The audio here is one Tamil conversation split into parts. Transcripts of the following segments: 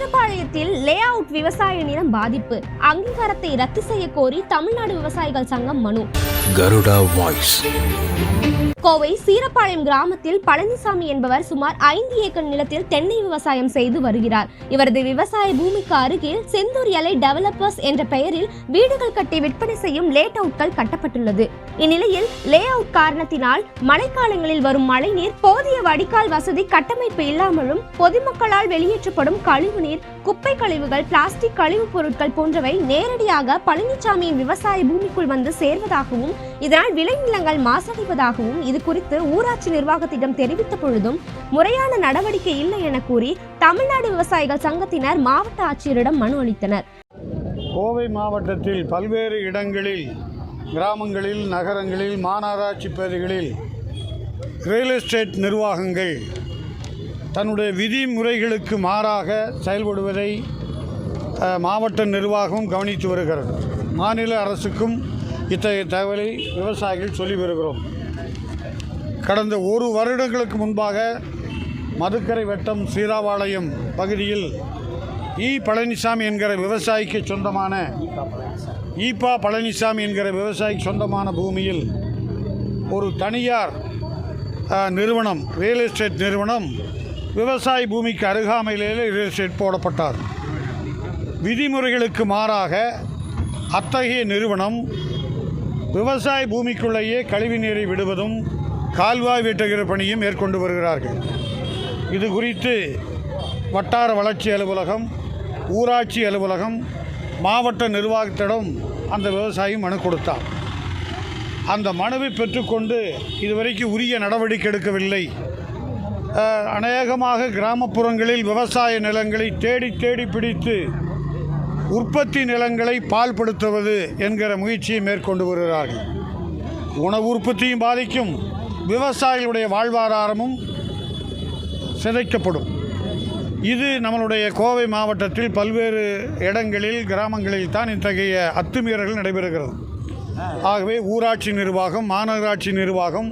சீரப்பாளையத்தில் லே அவுட் விவசாய நிலம் பாதிப்பு, அங்கீகாரத்தை ரத்து செய்ய கோரி தமிழ்நாடு விவசாயிகள் சங்கம் மனு. கருடா வாய்ஸ். கோவை சீரப்பாளையம் கிராமத்தில் பழனிசாமி என்பவர் சுமார் 5 ஏக்கர் நிலத்தில் தென்னை விவசாயம் செய்து வருகிறார். இவரது விவசாய பூமிக்கு அருகில் செந்தூர் எலை டெவலப்பர்ஸ் என்ற பெயரில் வீடுகள் கட்டி விற்பனை செய்யும் லேட் அவுட்கள் கட்டப்பட்டுள்ளது. இந்நிலையில் லே அவுட் காரணத்தினால் மழைக்காலங்களில் வரும் மழைநீர், போதிய வடிகால் வசதி கட்டமைப்பு இல்லாமலும் பொதுமக்களால் வெளியேற்றப்படும் கழிவுநீர், குப்பை கழிவுகள், பிளாஸ்டிக் கழிவுப் பொருட்கள் போன்றவை நேரடியாக பழனிசாமியின் விவசாய பூமிக்குள் வந்து சேர்வதாகவும் இதனால் விளைநிலங்கள் மாசடைவதாகவும் இது குறித்து ஊராட்சி நிர்வாகத்திடம் தெரிவித்த பொழுதும் முறையான நடவடிக்கை இல்லை என கூறி தமிழ்நாடு விவசாயிகள் சங்கத்தினர் மாவட்ட ஆட்சியரிடம் மனு அளித்தனர். கோவை மாவட்டத்தில் பல்வேறு இடங்களில், கிராமங்களில், நகரங்களில், மாநகராட்சி பகுதிகளில் ரியல் எஸ்டேட் நிர்வாகங்கள் தன்னுடைய விதிமுறைகளுக்கு மாறாக செயல்படுவதை மாவட்ட நிர்வாகம் கவனித்து வருகிறது. மாநில அரசுக்கும் இத்தகைய தகவலை விவசாயிகள் சொல்லி வருகிறோம். கடந்த 1 வருடங்களுக்கு முன்பாக மதுக்கரை வட்டம் சீராபாளையம் பகுதியில் பழனிசாமி என்கிற விவசாயிக்கு சொந்தமான பழனிசாமி என்கிற விவசாயிக்கு சொந்தமான பூமியில் ஒரு தனியார் நிறுவனம், ரியல் எஸ்டேட் நிறுவனம், விவசாய பூமிக்கு அருகாமையிலேயே ரியல் எஸ்டேட் போடப்பட்டார். விதிமுறைகளுக்கு மாறாக அத்தகைய நிறுவனம் விவசாய பூமிக்குள்ளேயே கழிவு நீரை விடுவதும் கால்வாய் வெட்டுகிற பணியும் மேற்கொண்டு வருகிறார்கள். இது குறித்து வட்டார வளர்ச்சி அலுவலகம், ஊராட்சி அலுவலகம், மாவட்ட நிர்வாகத்திடம் அந்த விவசாயி மனு கொடுத்தார். அந்த மனுவை பெற்றுக்கொண்டு இதுவரைக்கும் உரிய நடவடிக்கை எடுக்கவில்லை. அநேகமாக கிராமப்புறங்களில் விவசாய நிலங்களை தேடி பிடித்து உற்பத்தி நிலங்களை பால்படுத்துவது என்கிற முயற்சியை மேற்கொண்டு வருகிறார்கள். உணவு உற்பத்தியும் பாதிக்கும், விவசாயிகளுடைய வாழ்வாதாரமும் சிதைக்கப்படும். இது நம்மளுடைய கோவை மாவட்டத்தில் பல்வேறு இடங்களில், கிராமங்களில் தான் இத்தகைய அத்துமீறல்கள் நடைபெறுகிறது. ஆகவே ஊராட்சி நிர்வாகம், மாநகராட்சி நிர்வாகம்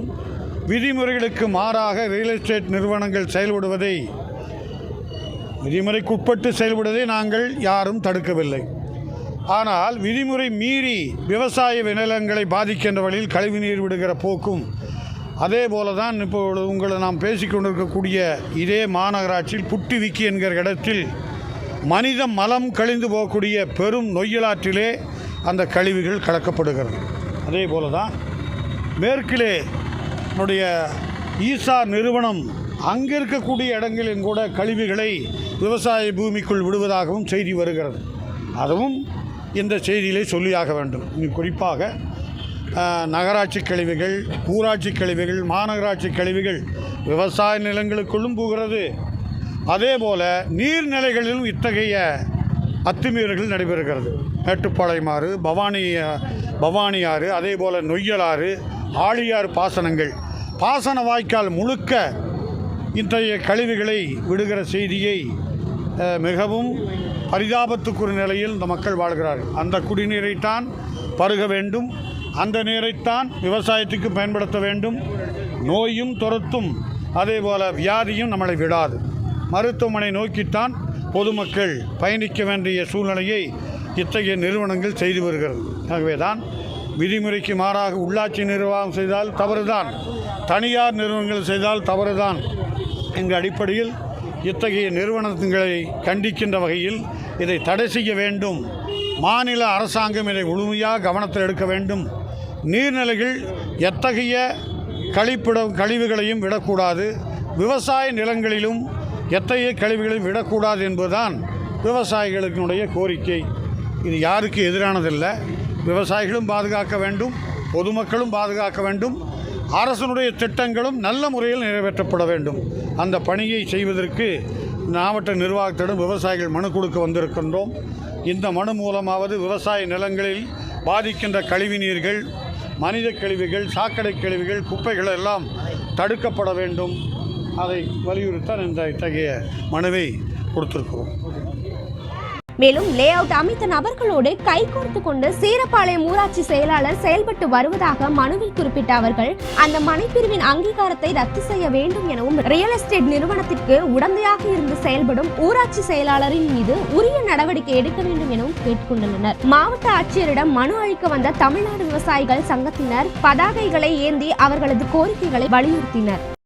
விதிமுறைகளுக்கு மாறாக ரியல் எஸ்டேட் நிறுவனங்கள் செயல்படுவதை, விதிமுறைக்குட்பட்டு செயல்படுவதை நாங்கள் யாரும் தடுக்கவில்லை. ஆனால் விதிமுறை மீறி விவசாய நிலங்களை பாதிக்கின்ற வழியில் கழிவுநீர் விடுகிற போக்கும், அதே போல தான் இப்போது உங்களை நாம் பேசிக்கொண்டிருக்கக்கூடிய இதே மாநகராட்சியில் புட்டிவிக்கி என்கிற இடத்தில் மனித மலம் கழிந்து போகக்கூடிய பெரும் நொய்யலாற்றிலே அந்த கழிவுகள் கலக்கப்படுகிறது. அதே போல தான் மேற்கிலே நம்முடைய ஈசா நிறுவனம் அங்கே இருக்கக்கூடிய இடங்களிலும் கூட கழிவுகளை விவசாய பூமிக்குள் விடுவதாகவும் செய்தி வருகிறது. அதுவும் இந்த செய்தியிலே சொல்லியாக வேண்டும். குறிப்பாக நகராட்சி கழிவுகள், ஊராட்சி கழிவுகள், மாநகராட்சி கழிவுகள் விவசாய நிலங்களுக்குள்ளும் போகிறது. அதே போல் நீர்நிலைகளிலும் இத்தகைய அத்துமீறல்கள் நடைபெறுகிறது. மேட்டுப்பாளையம் ஆறு, பவானி ஆறு, அதே போல் நொய்யலாறு, ஆழியாறு பாசன வாய்க்கால் முழுக்க இத்தகைய கழிவுகளை விடுகிற செய்தியை மிகவும் பரிதாபத்துக்குரிய நிலையில் இந்த மக்கள் வாழ்கிறார்கள். அந்த குடிநீரைத்தான் பருக வேண்டும், அந்த நீரைத்தான் விவசாயத்துக்கு பயன்படுத்த வேண்டும். நோயும் துரத்தும், அதே போல் வியாதியும் நம்மளை விடாது. மருத்துவமனை நோக்கித்தான் பொதுமக்கள் பயணிக்க வேண்டிய சூழ்நிலையை இத்தகைய நிறுவனங்கள் செய்து வருகிறது. ஆகவே தான் விதிமுறைக்கு மாறாக உள்ளாட்சி நிர்வாகம் செய்தால் தவறுதான், தனியார் நிறுவனங்கள் செய்தால் தவறுதான் என்ற அடிப்படையில் இத்தகைய நிறுவனங்களை கண்டிக்கின்ற வகையில் இதை தடை செய்ய வேண்டும். மாநில அரசாங்கம் இதை முழுமையாக கவனத்தில் எடுக்க வேண்டும். நீர்நிலைகள் எத்தகைய கழிவுகளையும் விடக்கூடாது, விவசாய நிலங்களிலும் எத்தகைய கழிவுகளையும் விடக்கூடாது என்பதுதான் விவசாயிகளுடைய கோரிக்கை. இது யாருக்கு எதிரானதில்லை. விவசாயிகளும் பாதுகாக்க வேண்டும், பொதுமக்களும் பாதுகாக்க வேண்டும். அரசனுடைய திட்டங்களும் நல்ல முறையில் நிறைவேற்றப்பட வேண்டும். அந்த பணியை செய்வதற்கு மாவட்ட நிர்வாகத்திடம் விவசாயிகள் மனு கொடுக்க வந்திருக்கின்றோம். இந்த மனு மூலமாவது விவசாய நிலங்களில் பாதிக்கின்ற கழிவு நீர்கள், மனித கழிவுகள், சாக்கடை கழிவுகள், குப்பைகள் எல்லாம் தடுக்கப்பட வேண்டும். அதை வலியுறுத்த இத்தகைய மனுவை கொடுத்திருக்கிறோம். மேலும் லே அவுட் அமைத்த நபர்களோடு கைகோர்த்து கொண்டு சீரப்பாளையம் ஊராட்சி செயலாளர் செயல்பட்டு வருவதாக மனுவில் குறிப்பிட்ட அவர்கள் அந்த மனைப்பிரிவின் அங்கீகாரத்தை ரத்து செய்ய வேண்டும் எனவும் ரியல் எஸ்டேட் நிறுவனத்திற்கு உடந்தையாக இருந்து செயல்படும் ஊராட்சி செயலாளரின் மீது உரிய நடவடிக்கை எடுக்க வேண்டும் எனவும் கேட்டுக்கொண்டுள்ளனர். மாவட்ட ஆட்சியரிடம் மனு அளிக்க வந்த தமிழ்நாடு விவசாயிகள் சங்கத்தினர் பதாகைகளை ஏந்தி அவர்களது கோரிக்கைகளை வலியுறுத்தினர்.